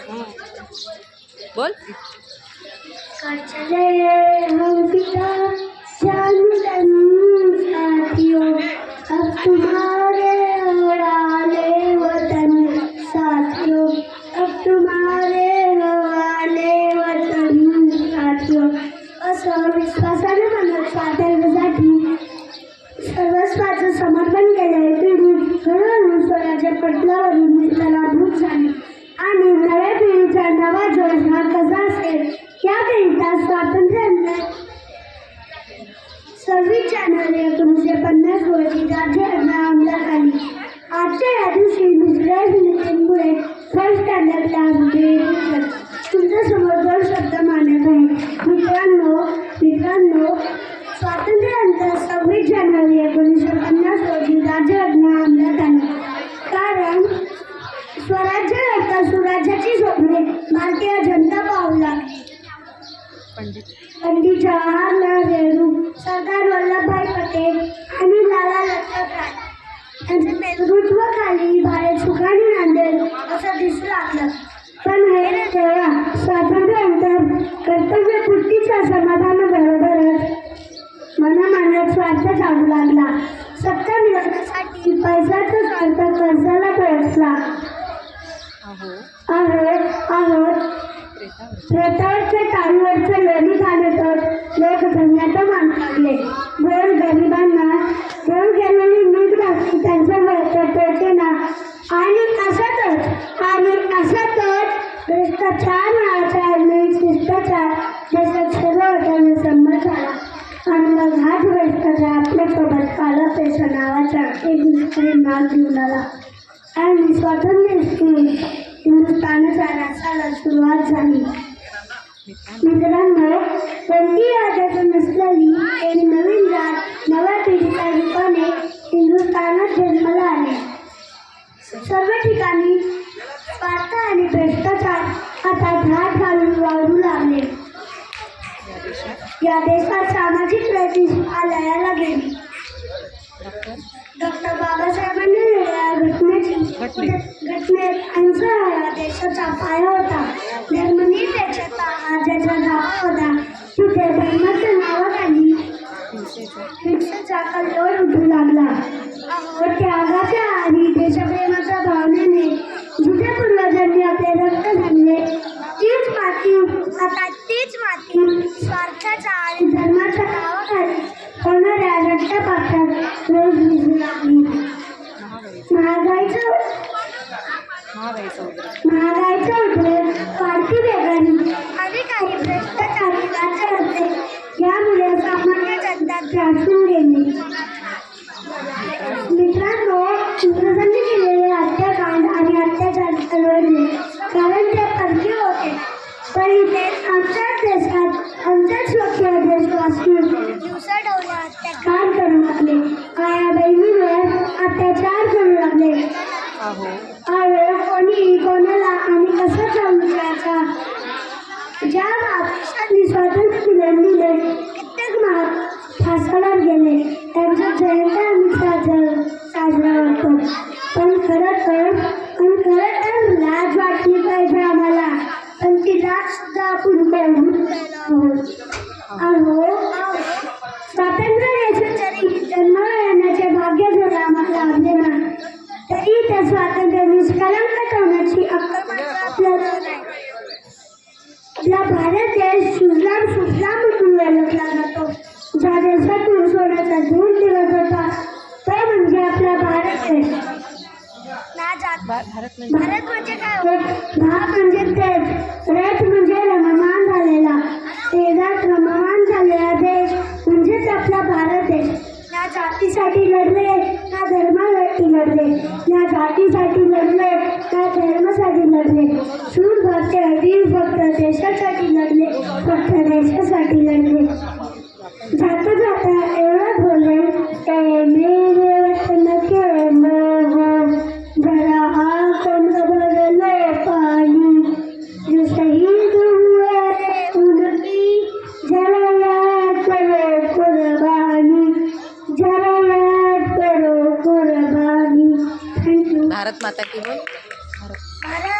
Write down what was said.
बोल. हम पिता जन साथियों, अब तुम्हारे हवाले वतन साथियों, अब तुम्हारे हवाले वतन साथियों. असं विश्वासाने म्हणत स्वातंत्र्यासाठी सर्वस्वाचं समर्पण केलंय. पिढी हळूहळू स्वराज्य पटलावरून त्याला भूक झाली आणि नव्या पिढीचा नवा जोश हा कसा असेल याकरिता स्वातंत्र्यानंतर 26 जानेवारी 1950 रोजी राज्यघटना अंमलात आली. आजच्या या दिवशी दुसऱ्या नीतींमुळे फर्स्ट स्टँडर्डला तुमच्यासमोर 2 शब्द मांडत आहे. मित्रांनो, स्वातंत्र्यानंतर 26 जानेवारी 1950 रोजी राज्यघटना अंमलात आली. कारण स्वराज्याकरता सुराज्याची स्वप्ने भारतीय जनता पाहू लागली. पंडित जवाहरलाल नेहरू, सरदार वल्लभभाई पटेल आणि लाला लजपत राय यांच्या नेतृत्वाखाली भारत सुखाने नांदेल असं दिसू लागलं. पण हे रे देवा, स्वातंत्र्यानंतर कर्तव्यपूर्तीच्या समाधानाबरोबरच मनामानात स्वार्थ जागू लागला. सत्ता मिळवण्यासाठी पैशाचा स्वार्थ कर्जाला पोहोचला. प्रेतावरच्या टाळीवरचं लोणी खाण्यातच लोक धन्याचं मानू लागले. गोर गरिबांना देऊन गेलेली मीठ भाकरी त्यांच्या पोटेना. आणि असाच भ्रष्टाचार नावाचा शिष्टाचार देशात सर्ववटाने संमत झाला. आणि मग हाच भ्रष्टाचार आपल्यासोबत काला पैसा नावाचा एक दुसरे नाव घेऊन आला आणि स्वातंत्र्य हिंदुस्थानाच्या राष्ट्राला सुरुवात झाली. मित्रांनो, कोणतीही आजाचं नसलेली एक नवीन जात नव्या पिढीच्या रूपाने हिंदुस्थानात जन्माला आले. सर्व ठिकाणी स्वार्थ आणि भ्रष्टाचार आता धाड घालून वाढू लागले. या देशात सामाजिक प्रतिष्ठा लयाला गेली. डॉक्टर बाबासाहेबांनी घटनेत अहिंसा हा देशाचा पाया होता. धर्मनिरपेक्षता हा ज्याचा धावा होता, तिथे धर्माच्या नावाखाली हिंसेचा कल्लोळ उठू लागला. त्यागाच्या आणि देशप्रेमाच्या भावनेने जिथे पूर्वजांनी आपले रक्त घातले, तीच माती स्वार्थाच्या आणि धर्माच्या नावाखाली होणाऱ्या रक्तपातात रोज दिसू लागली. महागाईचा उद्रेक, वाढती बेकारी आणि काही भ्रष्टाचारी राज्य होते. यामुळे सामान्य जनता त्रासून गेली. मित्रांनो, इंग्रजांनी केलेले हत्याकांड आणि अत्याचार परवडले, कारण ते परकीय होते. पण इथे आमच्याच देशात आमच्याच लोकप्रिय देशवासी दिवसाढवळ्या अत्याचार करू लागले. आया बहिणीवर अत्याचार करू लागले. कोणी कोणाला आणि कसा विचारायचा. ज्या महापुरुषांनी स्वातंत्र्य दिले, कित्येक फासाला गेले, त्यांच्या जयंती आम्ही साजरा करतो. पण खरं तर लाज वाटली पाहिजे आम्हाला. पण ती लाज सुद्धा आपण स्वातंत्र्य देशात जन्म येण्याचे भाग्य जर आम्हाला लाभले ना, तरी त्या स्वातंत्र्य निष्कलंक ठेवण्याची अक्कल आपल्याला नाही. आपला भारत देश सुजलाम म्हणून ओळखला जातो. ज्या देशातून सोन्याचा धूर दिवस होता तो म्हणजे आपला भारत देश. भारत म्हणजे काय? भारत म्हणजे तेज, रथ म्हणजे रममान झालेला, तेजात रममान झालेला देश म्हणजेच आपला भारत देश. ना जातीसाठी लढले, ना धर्मासाठी लढले, ना जातीसाठी लढले, ना धर्मासाठी लढले. सूर भक्त वीर भक्त देशासाठी लढले, फक्त देशासाठी लढले. जाता जाता एवढं बोलले, मेरे वतन के लोगों, जरा आंखों बदलो पानी, जो शहीद हुए उनकी जरा याद करो कुर्बानी, जरा याद करो कुर्बानी. Thank you. भारत माता की बोल. भारत